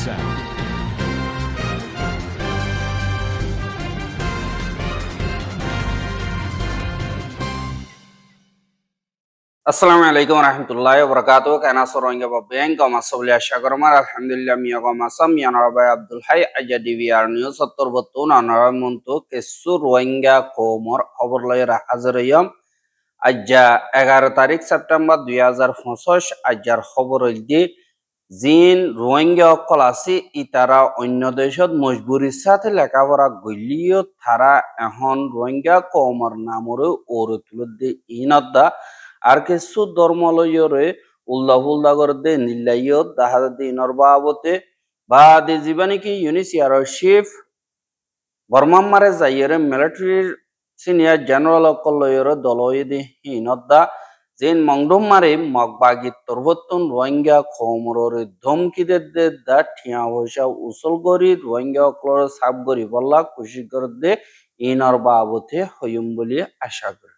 sound. আসসালামু আলাইকুম রহমতুল্লাহি ওবরাকাতুহু কেনা সরঙ্গে বাবেন গমাসবলি আশা করমার আলহামদুলিল্লাহ মিয়া গমাসাম মিয়ানরাবাই আব্দুল হাই আজা ডিভিআর নিউজ 72 আনরাবাই মন্তু কেসু রোহিঙ্গা কোমর খবর লয়রা হাজারয়ম আজা 11 তারিখ সেপ্টেম্বর 2025 আজার খবর হইলদি জিন রোহিঙ্গা অকল আছে ইতারা অন্য দেশত মজবুরির সাথে লেখাপড়া গলিও তারা এখন রোহিঙ্গা কোমর নামরে ওরে তুলতে ইনদ্দা আর কিছু ধর্মলয়রে উল্লাহ করে নিল্লাইয় দাহাদি নরবাবতে বা দি জীবনী কি ইউনিসিয়ার চিফ বর্মামারে যাইয়ের মিলিটারির সিনিয়র জেনারেল অকলয়র দলয়দি হিনদ্দা যেন মংডম মারে মগবাগি তরবত্তন রোহিঙ্গা খমররে ধমকি দে দা ঠিয়া পয়সা উসল করি রোহিঙ্গা অকলর সাব করি বল্লা খুশি করে দে ইনর বাবতে হইম বলি আশা করি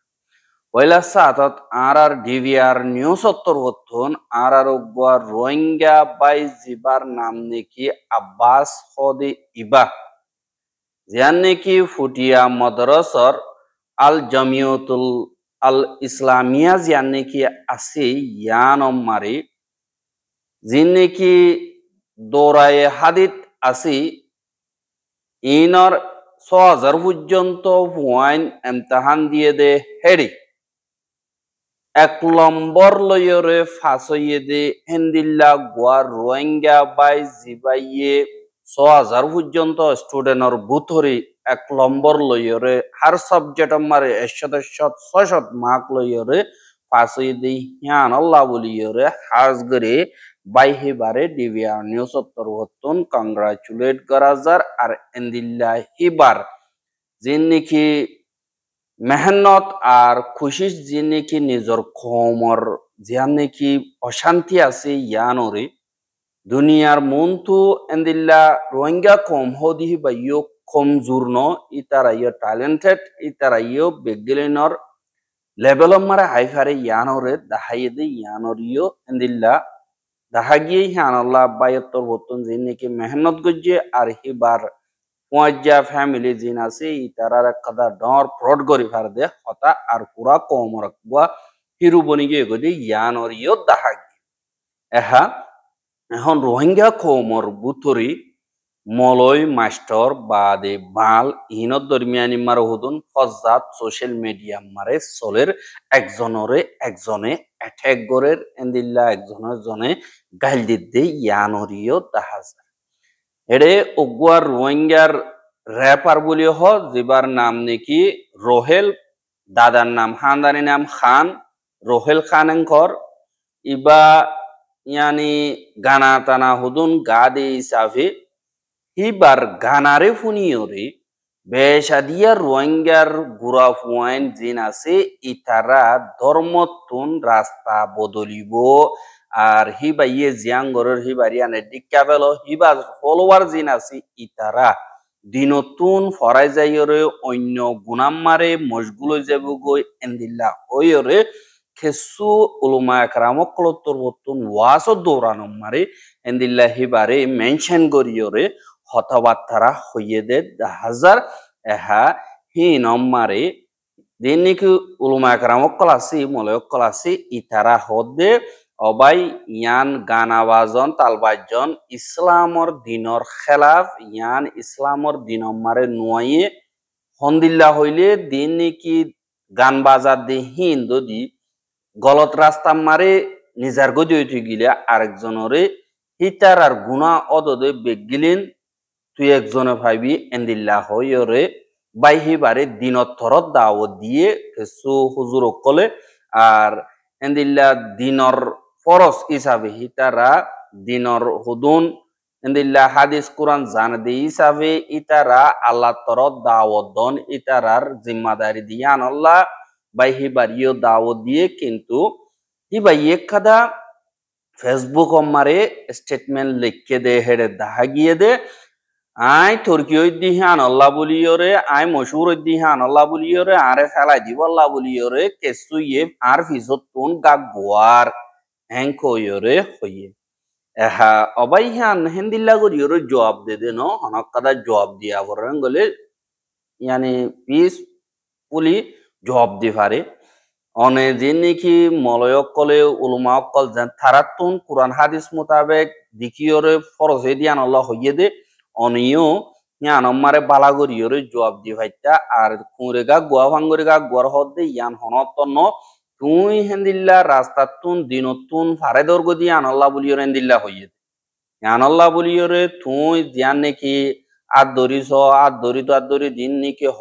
পয়লা সাতত আর ডিভিআর নিউজ অন্তর্গতন আর রোহিঙ্গা বাই জিবার নাম নাকি আব্বাস হদি ইবা যান নাকি ফুটিয়া মদরসর আল জামিয়াতুল আল ইসলামিয়া যান নাকি আছে ইয়ান মারি যিন নাকি দৌড়ায় হাদিত আছে ইনর ৬০০০ পর্যন্ত ওয়াইন এমতাহান দিয়ে দে হেডি ১ নম্বর লয়রে ফাঁসইয়ে দে হেন্দিল্লা গোয়া রোহিঙ্গা বাই জিবাইয়ে ৬০০০ পর্যন্ত স্টুডেন্টর বুথরি ১ নম্বর লয়রে হার সাবজেক্ট মারে ১০০ মার্ক লয়রে ফাঁসইয়ে দে হিয়ান আল্লাহ বলিয়রে হাজ করে বাইহিবারে ডিভিআর নিউজ অন্তর্গতন কংগ্রাচুলেট করাজার আর এন্দিল্লা হিবার যিন নাকি মেহনত আর খুশি যে নাকি নিজর খমর যে নাকি অশান্তি আছে ইয়ানরে দুনিয়ার মন্তু এন্দিল্লা রোহিঙ্গা কম হদি বাইও কম জুর্ন ইতারাইও ট্যালেন্টেড ইতারাইও বেগলিনর লেভেল মারে হাইফারে ইয়ানরে দাহাইদে ইয়ানরিও এন্দিল্লা দাহাগিয়ে হিয়ানল্লাহ বাইয়তর বর্তন যে নাকি মেহনত গজ্জে আর হিবার ওয়াজ্জা ফ্যামিলি জিন আছে ইতারার কাদা ডর ফ্রড গরি ফার দে হতা আর পুরা কম রাখবা হিরু বনি গিয়ে গদি ইয়ানর ইয় দাহাগি এহা এখন রোহিঙ্গা কমর বুতরি মলয় মাস্টার বাদে বাল ইনত দরমিয়ানি মার হুদুন ফজাত সোশ্যাল মিডিয়া মারে চলের একজনে অ্যাটাক গরের এন্দিল্লা একজনের জনে গাইল দিতে ইয়ানরিও দাহাজা এড়ে ওগুয়ার রোহিঙ্গার র্যাপার বলি হ যেবার নাম নাকি রোহেল দাদার নাম খানদানি নাম খান রোহেল খানঙ্কর ইবা ইয়ানি গানা টানা হুদুন গা দে হিসাবে হিবার গানারে ফুনিয়রে বেশাদিয়া রোহিঙ্গার গুড়া ফুয়াইন জিন আছে ইতারা ধর্মতুন রাস্তা বদলিব আর হিবা ইয়ে জিয়াঙ্গরের হিবারিয়ানে ডিকাবেল হিবার ফলোয়ার জিন আছে ইতারা দিনতুন ফরাই যাইরে অন্য গুনাম মারে মশগুল হয়ে যাব গই এন্দিল্লা হইরে খেসু উলুমা একরামকলতর বতুন ওয়াসও দৌড়ানো মারে এন্দিল্লা হিবারে মেনশন করিয়রে হতবার্তারা হইয়ে দে হাজার এহা হি নমারে দিন নাকি উলুমা একরামকল আছে মলয়কল আছে ইতারা হদে অবাই ইয়ান গান আওয়াজন তালবাজন ইসলামর দিনর খেলাফ ইয়ান ইসলামর দিন মারে নুয়াইয়ে হন্দিল্লা হইলে দিন নাকি গান বাজার দে হিন যদি গলত রাস্তা মারে নিজার গদি হইতে গিলে আরেকজনরে হিতার আর গুণা অদদে বেগিলেন তুই একজনে ভাবি এন্দিল্লা হইরে বাইহিবারে দিনত থরত দাওয়াত দিয়ে কিছু হুজুর কলে আর এন্দিল্লা দিনর ফরজ হিসাবে হিতারা দিনর হুদুন এন্দিল্লা হাদিস কোরআন জান দে হিসাবে ইতারা আল্লাহ তরত দাওয়াত দন ইতারার জিম্মাদারি দিয়ান আল্লাহ বাইহিবারিও দাওয়াত দিয়ে কিন্তু হিবাইয়ে কাদা ফেসবুক মারে স্টেটমেন্ট লিখে দে হেডে দাহা গিয়ে দে আই তুর্কিও দিহান আল্লাহ বলিওরে আই মশুর দিহান আল্লাহ বলিওরে আরে ফেলাই দিব আল্লাহ বলিওরে কেসু ইয়ে আর ফিজত তুন গা গোয়ার হ্যাংকইরে হইয়ে এহা অবাই হান হেন্দিল্লা করি ওর জবাব দে দে no হনক কাদা জবাব দিয়া পড়েন গলে ইয়ানি পিস পুলি জবাব দি পারে অনে যে নাকি মলয়কলে উলমা অকল যেন থারাতুন কুরআন হাদিস মোতাবেক দিকিয়রে ফরজে দিয়ান আল্লাহ হইয়ে দে অনিও ইয়ান মারে বালাগরিয়রে জবাব দি ভাইতা আর কুরেগা গোয়া ভাঙ্গরেগা গোয়ার হদ্দে ইয়ান হনতন্ন তুই হেন্দিল্লা রাস্তাতুন দিনতুন ফারে দর্গ দিয়ান আল্লাহ বলিয়র হেন্দিল্লা হইয়ে দে ইয়ান আল্লাহ বলিয়রে তুই দিয়ান নাকি আর দরিস আর দরিত আর দরি দিন নাকি হ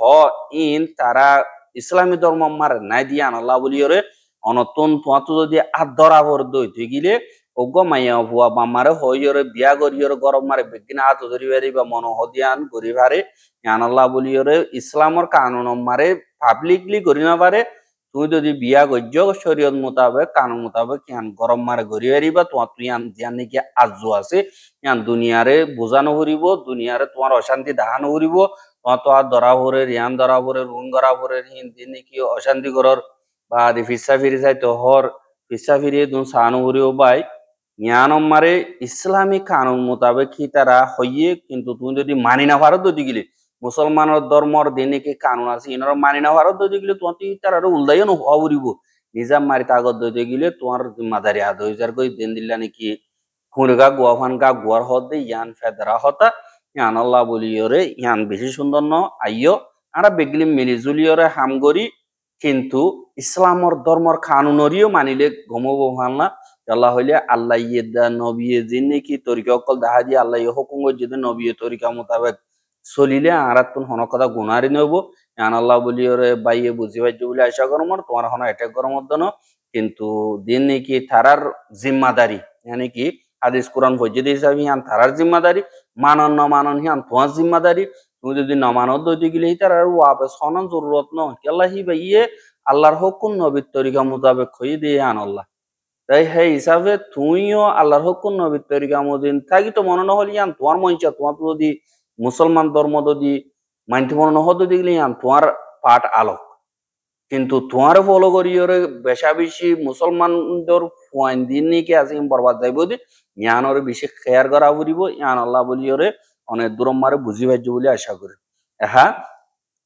ইন তারা ইসলামী ধর্ম মার নাই দিয়া আল্লাহ বলিয়রে অনতন তোয়াতো যদি আদর আবর দই তুই গিলে অজ্ঞ মাইয়া ভুয়া বামারে হইয়রে বিয়া করিয়রে গরম মারে বেগিনা হাত ধরি বারি বা মন হদিয়ান করি পারে ইয়ান আল্লাহ বলিয়রে ইসলামর কানুন মারে পাবলিকলি করি না পারে তুই যদি বিয়া গজ্য শরীয়ত মোতাবেক কানুন মোতাবেক ইয়ান গরম মারে করি পারি বা তোমার তুই ইয়ান নাকি আজু আছে ইয়ান দুনিয়ারে বোঝানো করিব দুনিয়ারে তোমার অশান্তি দাহানো করিব তো আর ধরা ভরে রিয়ান ধরা ভরে রুন ধরা ভরে হিন্দি নাকি অশান্তি করর বা ফিসা ফিরি যাই তো হর ফিসা ফিরিয়ে তুমি সাহানো করিও বাই জ্ঞানম মারে ইসলামী কানুন মোতাবেক কি তারা হইয়ে কিন্তু তুমি যদি মানি না ভারত যদি গেলে মুসলমানের ধর্মর দিনে কি কানুন আছে ইনার মানি না ভারত যদি গেলে তোমার তারা উল্দাইও হবরিব নিজাম মারি তাগত দইতে গেলে তোমার মাদারি হাত হয়ে যার কই দিন দিল্লা নাকি খুঁড়গা গোয়াফান গা গোয়ার হতে ইয়ান ফেদরা হতা ইয়ান আল্লাহ বলিয়রে ইয়ান বেশি সুন্দর ন আইয় আমরা বেগলি মিলিজুলিয়রে হামগরি কিন্তু ইসলামর ধর্মর কানুনরিও মানিলে ঘুমবো ভাল না আল্লাহ হইলে আল্লাহ ইয়েদা নবিয়ে জিন নাকি তরিকা অকল দেখা দিয়ে আল্লাহ হুকুম যদি নবিয়ে তরিকা মোতাবেক চলিলে আরাতুন হন কথা গুনারি নেব ইয়ান আল্লাহ বলিয়রে বাইয়ে বুঝি পাইছো বলে আশা করমর তোমার হন অ্যাটাক করমর দন কিন্তু দিন নাকি থারার জিম্মাদারি यानी कि হাদিস কোরআন ফজিদ হিসাবে ইয়ান থারার জিম্মাদারি মানন ন মানন হিয়ান তোমার জিম্মাদারি তুমি যদি ন মানো দইতে গেলে তার আর ওয়াপস হনার জরুরত ন কেল্লাহি বাইয়ে আল্লাহর হুকুম নবীর তরিকা মোতাবেক হই দিয়ে আন আল্লাহ তাই সেই হিসাবে তুইও আল্লাহর হুকুম নবীর তরিকা মদিন থাকি তো মনে নহল ইয়ান তোমার মঞ্চা তোমার যদি মুসলমান ধর্ম যদি মানতে মনে নহত দিগলে ইয়ান তোমার পাঠ আলোক কিন্তু তোমার ফলো করিয়রে বেশা বেশি মুসলমানদের ফুয়াইন দিন নিকে আছে বরবাদ যাইব দি ইয়ানরে বেশি খেয়ার করা ফুরিব ইয়ান আল্লাহ বলিয়রে অনেক দূরম মারে বুঝি পাইছো বলে আশা করি হ্যাঁ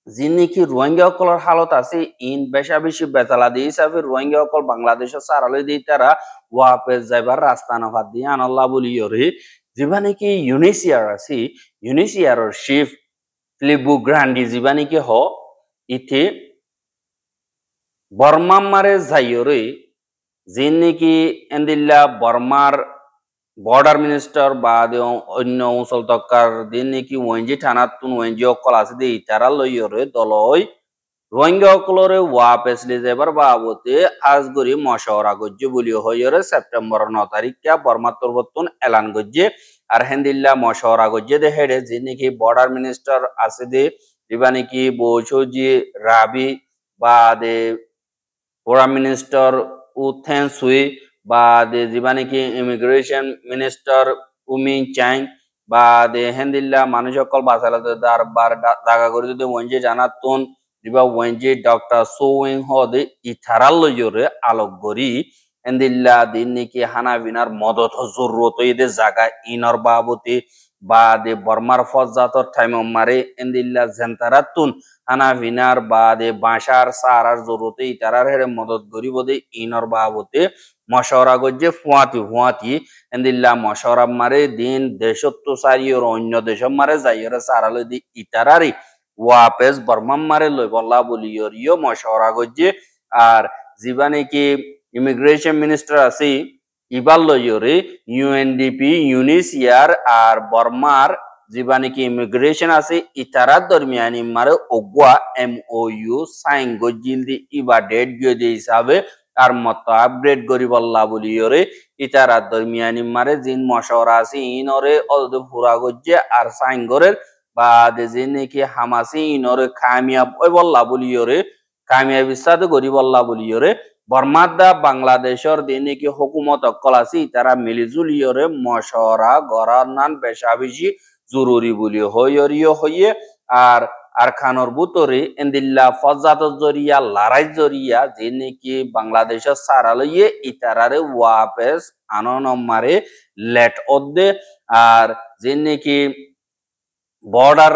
যি নাকি রোহিঙ্গা সকলের হালত আছে ইন বেশা বেশি বেতালা দিয়ে হিসাবে রোহিঙ্গা সকল বাংলাদেশের সারালে দিয়ে তারা ওয়াপে যাইবার রাস্তা নাফাত দিয়ে আন আল্লাহ বলিয়রে যেবা নাকি ইউনিসিয়ার আছে ইউনিসিয়ারের শিফ ফিলিপু গ্রান্ডি যেবা নাকি হ ইতে বর্মার যাইরে যে নাকি এন্দিল্লা বর্মার বর্ডার মিনিস্টার বা অন্য অঞ্চল তক্কার দিন নাকি ওয়েঞ্জি থানাতুন ওয়েঞ্জি অকল আছে দি তারা লইয়রে দলই রোহিঙ্গা অকলরে ওয়াপেসলি যাবার বাবতে আজগরি মশওয়ারা গজ্জে বলি হইরে সেপ্টেম্বর 9 তারিখ বর্মা তরবতুন এলান গজ্জে আর হেন্দিল্লা মশওয়ারা গজ্জে দে হেডে যে নাকি বর্ডার মিনিস্টার আছে দে দিবা নাকি বৌছজি রাবি বা দে ফোরাম মিনিস্টার উথেন সুই বা দে যিবা নাকি ইমিগ্রেশন মিনিস্টার উমিং চাং বা দে হেন্দিল্লা মানুষ সকল বাসালাতে দারবার দাগা করে যদি ওয়েঞ্জে জানাতুন দিবা ওয়েঞ্জে ডক্টর সোউইং হদে ইথারাল লইরে আলোক গরি হেন্দিল্লা দিন নাকি হানা বিনার মদত জরুরত ইদে জায়গা ইনর বাবতি বা দে বর্মার ফজাতর টাইম মারে হেন্দিল্লা জেন্তারাতুন হানা ভিনার বা দে বাঁশার সারার জরুরতে ইতারার হেরে মদত গরিব দে ইনর বাবতে মশওয়ারা গজ্জে ফুয়াতি এন্দিল্লা মশওয়ারা মারে দিন দেশত্ব সারিয়র অন্য দেশ মারে যাইয়রে সারালে দি ইতারারি ওয়াপেস বর্মা মারে লই বল্লা বলিয়র ইয় মশওয়ারা গজ্জে আর জীবানে কি ইমিগ্রেশন মিনিস্টার আছে ইবাল লইয়রে ইউএনডিপি ইউনিসিয়ার আর বর্মার যেবা নাকি ইমিগ্রেশন আছে ইতারার দরমিয়ানি মারে ওগুয়া MOU সাইন গজিল দি ইবা ডেট গিয়ে দিয়ে হিসাবে আর মত আপগ্রেড করি বল্লা বলিয়রে ইতারার দরমিয়ানি মারে জিন মশওয়ারা আছে ইনরে অলদে পুরা গজ্জে আর সাইন গরের বা যে নাকি হামাসি ইনরে কামিয়াব ওই বল্লা বলিয়রে কামিয়াবির সাথে গরি বল্লা বলিয়রে বর্মাদা বাংলাদেশের দিন নাকি হুকুমত অকল আছে তারা মিলিজুলিয়রে মশওয়ারা গড়ার নান বেশা বেশি জরুরি বলি হইয়ে আর আর খানোর বুতরে এন্দিল্লা ফজাত জরিয়া লড়াই জরিয়া যে নাকি বাংলাদেশের সারালইয়ে ইতারারে ওয়াপেস আননমারে লেট অদ্দে আর যে নাকি বর্ডার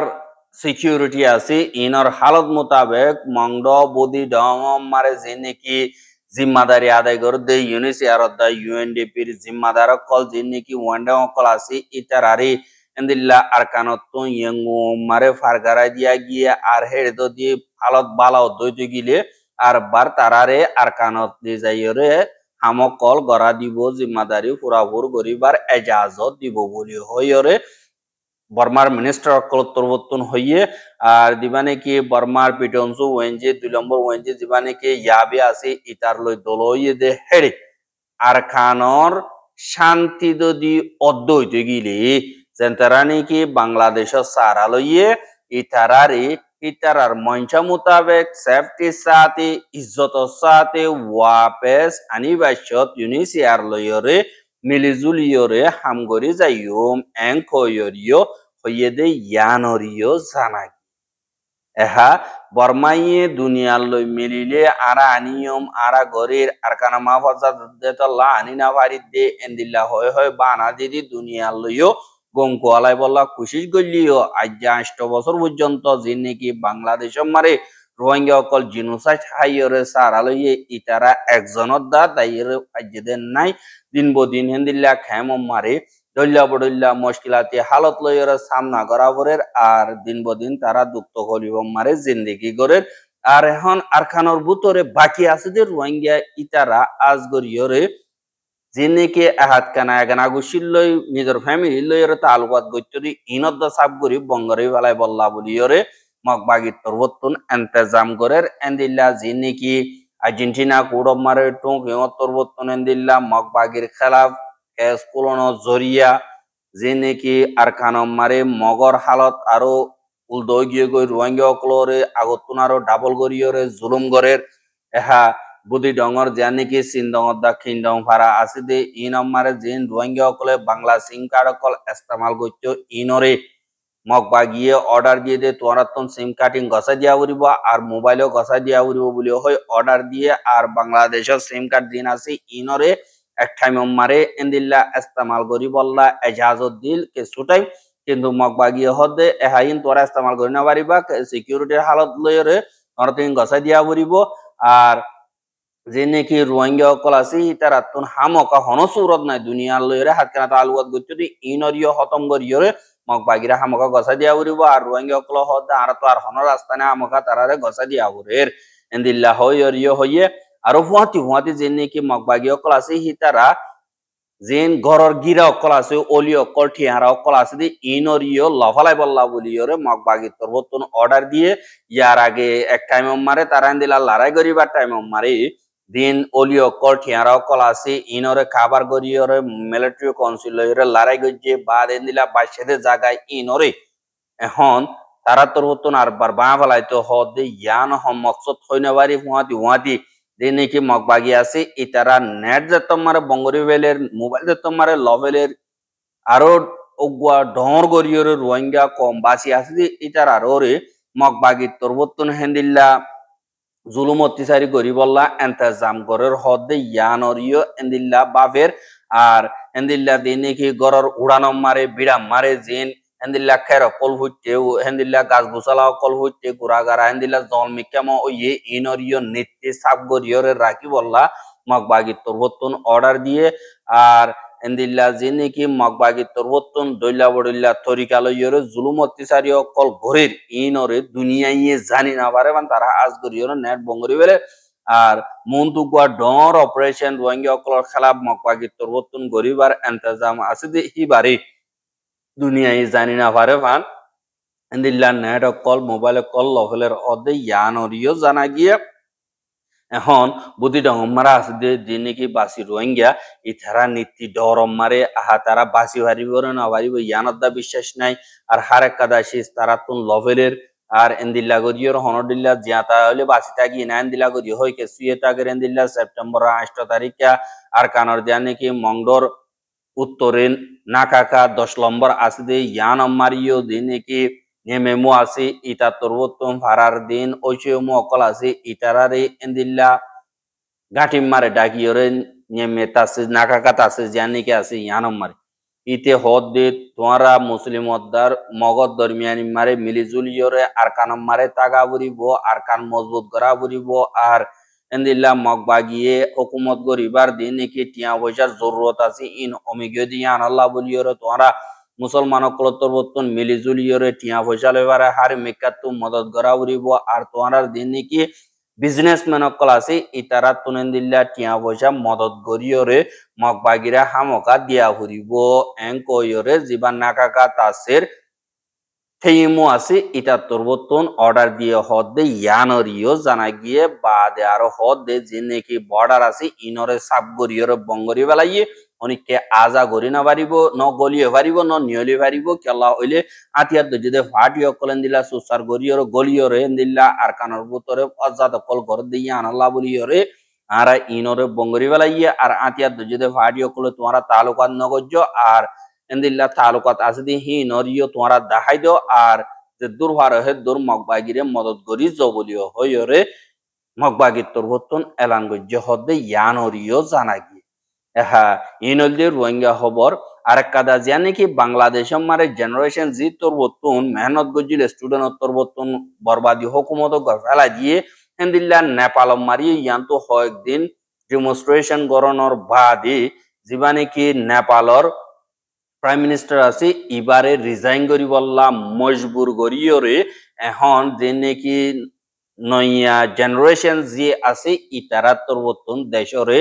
সিকিউরিটি আছে ইনর হালত মোতাবেক মংড বদি ডং মারে যে নাকি জিম্মাদারি আদায় করে দে ইউনিসিআর দা ইউএনডিপির জিম্মাদার কল যে নাকি ওয়ান্ডে কল আছে ইতারারে এন্দিল্লা আরকানতো ইয়ঙ্গু মারে ফারগারাই দিয়া গিয়ে আর হেড়ে তো দিয়ে হালত বালাও দইতে গিলে আর বার তারারে আরকানত দিয়ে যাইরে হামক কল গড়া দিব জিম্মাদারি পুরাপুর গরিবার এজাজত দিব বলি হইরে বর্মার মিনিস্টার অকলত্তরবর্তন হইয়ে আর দিবানে কি বর্মার পিটনসু ওয়েঞ্জে 2 নম্বর ওয়েঞ্জে দিবানে কি ইয়াবে আছে ইতার লই দলইয়ে দে হেড়ে আর খানর শান্তি যদি অদ্বৈত গিলে যেন্তারানি কি বাংলাদেশের সারা লইয়ে ইতারারে ইতারার মঞ্চা মোতাবেক সেফটি সাথে ইজ্জত সাথে ওয়াপেস আনিবাসত ইউনিসিআর লইরে মিলিজুলিয়রে হামগরি যাইম এংকয়রিও হইয়ে দে ইয়ানরিও জানাই এহা বর্মাইয়ে দুনিয়ার লই মিলিলে আরা আনিয়ম আরা গরির আর কানা মাফাজা দেতল্লা আনি না পারি দে এন্দিল্লা হয় হয় বানা দিদি দুনিয়ার লইও গঙ্কু আলাই বল্লা খুশি গলিও আজ 8 বছর পর্যন্ত যে নাকি বাংলাদেশের মারে রোহিঙ্গা অকল জিনোসাইড হাইয়রে সারা লইয়ে ইতারা একজনের দা তাইরে আজ্জেদের নাই দিন বদিন হেন্দিল্লা খেম মারে দল্লা বডল্লা মুশকিলাতে হালত লইরে সামনা করা পরের আর দিন বদিন তারা দুঃখ করিব মারে জিন্দেগি করে আর এখন আরখানোর ভিতরে বাকি আছে যে রোহিঙ্গা ইতারা আজ গরিয়রে যিনিকে আহাত কানা এগানা গুছিল লই নিজের ফ্যামিলি লইরে তালুকাত গইতরি ইনদ্দ সাব গরি বঙ্গরে বেলায় বল্লা বলিয়রে মগবাগির তরবতুন ইন্তজাম করের এন্দিল্লা যিনিকি আর্জেন্টিনা কুড়ব মারে টুক ইয়ত তরবতুন এন্দিল্লা মগবাগির খেলাফ কেস কুলনো জরিয়া যিনিকি আরখানম মারে মগর হালত আরো উলদই গিয়ে গই রোহিঙ্গা অকলরে আগতুন আরো ডাবল গরিয়রে জুলুম গরের এহা বুদি ডঙর জানিকি সিনডঙর দা খিনডং ফারা আছে দে ই নম্বরে জিন রোহিঙ্গা অকলে বাংলা সিম কার্ড অকল ইস্তেমাল করছো ইনরে মগবা গিয়ে অর্ডার দিয়ে দে তোরাতন সিম কার্ডিং গসা দিয়া উড়িব আর মোবাইলও গসা দিয়া উড়িব বলে হয় অর্ডার দিয়ে আর বাংলাদেশের সিম কার্ড দিন আছে ইনরে এক টাইম মারে এন্দিল্লা ইস্তেমাল করি বললা এজাজত দিল কে সুটাই কিন্তু মগবা গিয়ে হদে এহাইন তোরা ইস্তেমাল করি না পারিবা সিকিউরিটির হালত লইরে তোরাতন গসা দিয়া উড়িব আর যে নাকি রোহিঙ্গা অকল আছে তার আত্মন হামকা হনসুরত নাই দুনিয়ার লইরে হাত কেনা তালুয়াত গচ্ছদি ইনরিয় হতম করিয়রে মগ বাগিরা হামকা গসা দিয়া উড়িব আর রোহিঙ্গা অকল হদ আর তো আর হন রাস্তানে হামকা তারারে গসা দিয়া উড়ের এন্দিল্লা হইয়রিয় হইয়ে আর হুয়াতি যে নাকি মগ বাগি অকল আছে তারা যেন ঘরের গিরা অকল আছে অলি অকল ঠিয়ারা অকল আছে দি ইনরিয় লফালাই বল্লা বলিয়রে মগ বাগি তরবতন অর্ডার দিয়ে ইয়ার আগে এক টাইম মারে তারা এন্দিল্লা লড়াই করিবার টাইম মারে দিন অলিও কল ঠিয়ারা কল আছে ইনরে খাবার গরিয়রে মিলিটারি কাউন্সিলরে লড়াই গজ্জে বাদ এন্দিলা বাইশেদে জায়গায় ইনরে এখন তারা তোর হতন আর বার বাঁ ফেলাইতো হদে ইয়ান হম মকসদ হইনা বাড়ি হুয়াতি দিন নাকি মগবাগি আছে ইতারা নেট যেত মারে বঙ্গরি বেলের মোবাইল যেত মারে লভেলের আরো ওগুয়া ডর গরিয়রে রোহিঙ্গা কম বাসি আছে ইতারা আরো রে মগবাগি তোর হতন হেন্দিল্লা জুলুম অত্যাচারী গরিবল্লা এন্তজাম গরের হদে ইয়ানরিও এন্দিল্লা বাফের আর এন্দিল্লা দিনে কি গরর উড়ানম মারে বিড়াম মারে জিন এন্দিল্লা খের কল হইতে এন্দিল্লা গাছ গুছালা কল হইতে গুড়াগারা এন্দিল্লা জল মিকাম ওয়ে ইনরিও নেত্রে সাব গরিয়রে রাখি বললা মগবাগি তরবতন অর্ডার দিয়ে আর এন্দিল্লা যিনি কি মগবাগি তরবতন দইলা বড়িল্লা তরিকালয়রে জুলুম অত্যাচারী কল ঘরের ইনরে দুনিয়াইয়ে জানি না পারে মানে তারা আজ গরিয়রে নেট বঙ্গরি বেলে আর মন্তুগুয়া ডর অপারেশন রোহিঙ্গা অকলর খেলাফ মগবাগি তরবতন গরিবার ইন্তজাম আছে যে হিবারে দুনিয়ায় জানি না পারে ফান এন্দিল্লা নেট কল মোবাইল কল লফলের অদে ইয়ানরিও জানা গিয়ে এখন বুদ্ধি ডমারা আছে যে নাকি বাসি রোহিঙ্গা ইতারা নীতি ডরম মারে আহা তারা বাসি হারিব না হারিব ইয়ানদ্দা বিশ্বাস নাই আর হার একাদাশি তারা তুন লভেলের আর এন্দিল্লা গরিয়র হনদিল্লা জিয়াতা হলে বাসি থাকি না এন্দিল্লা গরি হয় কে সুয়ে তাগের এন্দিল্লা সেপ্টেম্বর 8 তারিখা আর কানর দিয়া নাকি মংডর উত্তরে নাকাকা 10 নম্বর আছে দে ইয়ান মারিও দিন নাকি nyememu asi ita torbotton farar din oichemu okol asi itarari endilla gatim mare dagiyore nyeme tasi nakaka tasi janike asi yanom mare ite hodde তোমরা মুসলিম অদ্দার মগদ দরমিয়ানি মারে মিলিজুলিয়রে আরকানম মারে তাগা বুড়িব আরকান মজবুত করা বুড়িব আর এন্দিল্লা মগ বাগিয়ে হুকুমত গরিবার দিন নাকি টিয়া পয়সার জরুরত আছে ইন অমিগিয়ে দিয়া আনাল্লাহ বলিয়রে তোমরা মুসলমান কলতর বর্তন মিলিজুলিয়রে টিয়া পয়সা লেবারে হারে মেকাত্তু মদত করা বুড়িব আর তোমরা দিন নাকি বিজনেসম্যান অকল আছে ইতারা তুনেন্দিল্লা টিয়া পয়সা মদত গরিয়রে মগবাগিরা হামকা দিয়া ফুরিব এঙ্কয়রে জিবান নাকাকা তাসের থেইমু আছে ইটা তোরবতন অর্ডার দিয়ে হদে ইয়ানরিও জানা গিয়ে বাদে আরো হদে যে নাকি বর্ডার আছে ইনরে সাব গরিয়রে বঙ্গরি বেলাইয়ে অনেককে আজা গরি না পারিব ন গলিয়ে পারিব ন নিয়লি পারিব কেলা হইলে আতিয়ার যদি ফাটি অকলেন দিলা সুসার গরিয়র গলিয়রে দিল্লা আর কানর ভিতরে অজাত কল ঘর দিয়ে আনাল্লা বলিয়রে আর ইনরে বঙ্গরি বেলাইয়ে আর আতিয়ার যদি ফাটি অকলে তোমারা তালুকাত নগজ্য আর এন্দিল্লা তালুকাত আছে দি হি নরিও তোমরা দেখাই দিও আর যে দূর হওয়ার হে দূর মগবাগিরে মদত করি জবলিও হইরে মগবাগির তোরবতন এলান গজ্য হদে ইয়ানরিও জানা গিয়ে হ্যাঁ ইনলদি রোহিঙ্গা খবর আর কাদা জানে কি বাংলাদেশের মারে জেনারেশন জি তোরবতন মেহনত গজিল স্টুডেন্ট তোরবতন বরবাদি হুকুমত ফেলা দিয়ে এন্দিল্লা নেপাল মারি ইয়ান্ত কয়েকদিন ডেমনস্ট্রেশন গরণর বাদে জীবানে কি নেপালর প্রাইম মিনিস্টার আছে এবারে রিজাইন করি বললা মজবুর করিয়রে এখন যে নাকি নয়া জেনারেশন যে আছে ইতারা তোরবতন দেশরে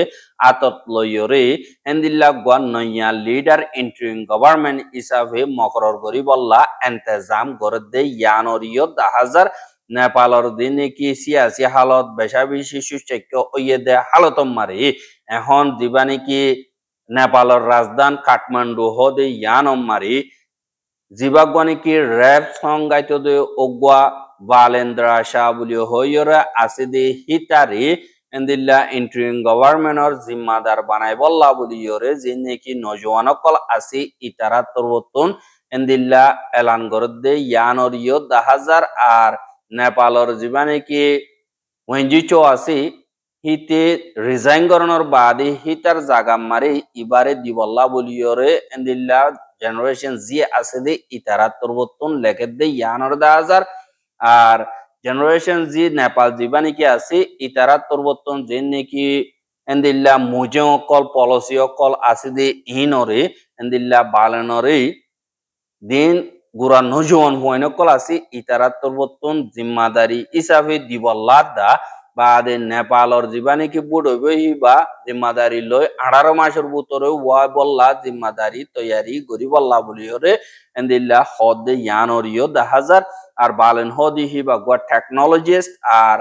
আতত লইয়রে এন্দিল্লা গোয়া নয়া লিডার ইন্টারিম গভর্নমেন্ট হিসাবে মকরর করি বললা এন্তেজাম করে দে ইয়ানরিও 10,000 নেপালর দিন নাকি সিয়াসি হালত বেশা বেশি সুস্থ ওইয়ে দে হালত মারে এখন দিবা নাকি নেপালের রাজধান কাঠমান্ডু হদে ইয়ানম মারি জিবাগবানি কি র্যাপ সং গাইতে দে ওগুয়া বালেন্দ্রা শাহ বলি হইরে আছে দে হিতারি এন্দিল্লা ইন্টারিম গভর্নমেন্টর জিম্মাদার বানাই বল্লা বলি ইরে যে নাকি নজওয়ানকল আছে ইতারা তরবতন এন্দিল্লা এলান করে দে ইয়ানরিও 10,000 আর নেপালের জীবানে কি ওয়েঞ্জিচো আছে হিতে রিজাইন করানোর বাদে হিতার জাগা মারে ইবারে দিবল্লা বলিয়রে এন্দিল্লা জেনারেশন জি আছে দে ইতারা তোরবতন লেখে দে ইয়ানর 10,000 আর জেনারেশন জি নেপাল জীবানি কি আছে ইতারা তোরবতন যে নাকি এন্দিল্লা মুজে অকল পলিসি অকল আছে দে ইনরে এন্দিল্লা বালেনরে দিন গুড়া নজওয়ান হইন অকল আছে ইতারা তোরবতন জিম্মাদারি হিসাবে দিবল্লা দা বাদে নেপালর জীবানি কি বুড় হইবে বা জিম্মাদারি লই 18 মাসের ভিতরে ওয়া বল্লা জিম্মাদারি তৈয়ারি গরি বল্লা বলিওরে এন্দিল্লা হদে ইয়ানরিও 10,000 আর বালেন হদি হিবা গো টেকনোলজিস্ট আর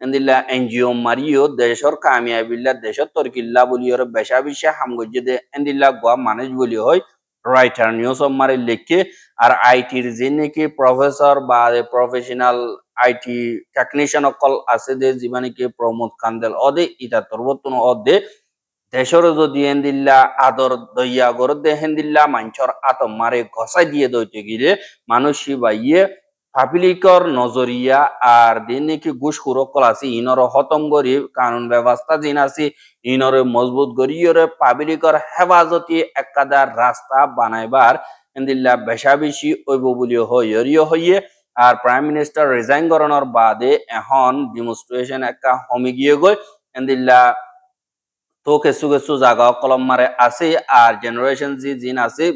এন্দিল্লা এনজিও মারিও দেশর কামিয়াবিল্লা দেশর তরকিল্লা বলিওরে বেশা বিশা হামগজে দে এন্দিল্লা গো মানুষ বলি হয় রাইটার নিউজ মারে লিখে আর আইটির যে নাকি প্রফেসর বা প্রফেশনাল আইটি টেকনিশিয়ান অকল আছে দে জীবানে কি প্রমোদ কান্দেল অদে ইটা তরবতন অদে দেশর যদি এন্দিল্লা আদর দইয়া গর দে হেন্দিল্লা মাঞ্চর আতম মারে ঘষাই দিয়ে দইতে গিলে মানুষই বাইয়ে পাবলিকর নজরিয়া আর দিন নাকি ঘুষখুর অকল আছে ইনর হতম গরি কানুন ব্যবস্থা দিন আছে ইনরে মজবুত গরিয়রে পাবলিকর হেফাজতি একাদার রাস্তা বানাইবার এন্দিল্লা বেশা বেশি ওইব বলি হইয় হইয়ে আর প্রাইম মিনিস্টার রিজাইন করানোর বাদে এখন ডেমনস্ট্রেশন একটা হমি গিয়ে গই এন্দিল্লা তো কিছু কিছু জায়গা কলম মারে আছে আর জেনারেশন জি জিন আছে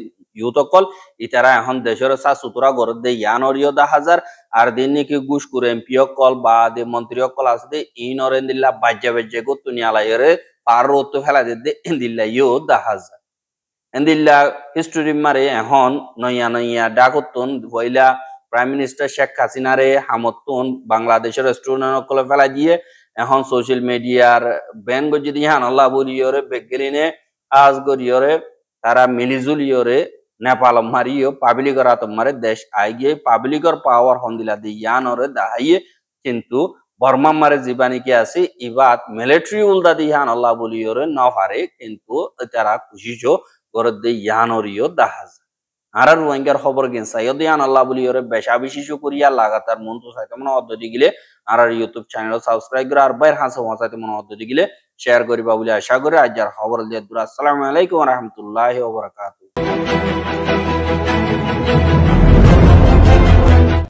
ইউথ অকল ইতারা এখন দেশের সা সুতরা গড় দে ইয়ানরিও 10,000 আর দিন নাকি ঘুষ করে এমপি অকল বা দে মন্ত্রী অকল আছে দে ইনর এন্দিল্লা বাজ্যা বাজ্যা গো তুনিয়ালাইরে পার তো ফেলা দে এন্দিল্লা ইও 10,000 এন্দিল্লা হিস্টোরি মারে এখন নইয়া নইয়া ডাকতন হইলা প্রাইম মিনিস্টার শেখ হাসিনারে হামতন বাংলাদেশের স্টুডেন্ট অকল ফেলা দিয়ে এখন সোশ্যাল মিডিয়ার ব্যান গজি দিয়ে আল্লাহ বলিয়রে বেগলিনে আজ গরিয়রে তারা মিলিজুলিয়রে নেপাল মারিও পাবলিকর আতম মারে দেশ আইগে পাবলিকর পাওয়ার হন্দিলা দিয়ে ইয়ানরে দাহাইয়ে কিন্তু বর্মা মারে জীবানি কি আছে ইবাত মিলিটারি উলদা দিয়ে আল্লাহ বলিয়রে না পারে কিন্তু তারা খুশিছো করে দিয়ে ইয়ানরিও 10,000 আর রোহিঙ্গার খবর গেন সাইয়দি আল্লাহ বলি ওরে বেশা বেশি শুকরিয়া লাগাতার মন তো চাইতে মনে অদ্দতি গিলে আর ইউটিউব চ্যানেল সাবস্ক্রাইব করে আর বাইর হাসে চাইতে মনে অদ্দতি গিলে শেয়ার করিবা বলে আশা করি। আজ আর খবর দিয়ে আসসালামু আলাইকুম ওয়া রাহমাতুল্লাহি ওয়া বারাকাতুহু।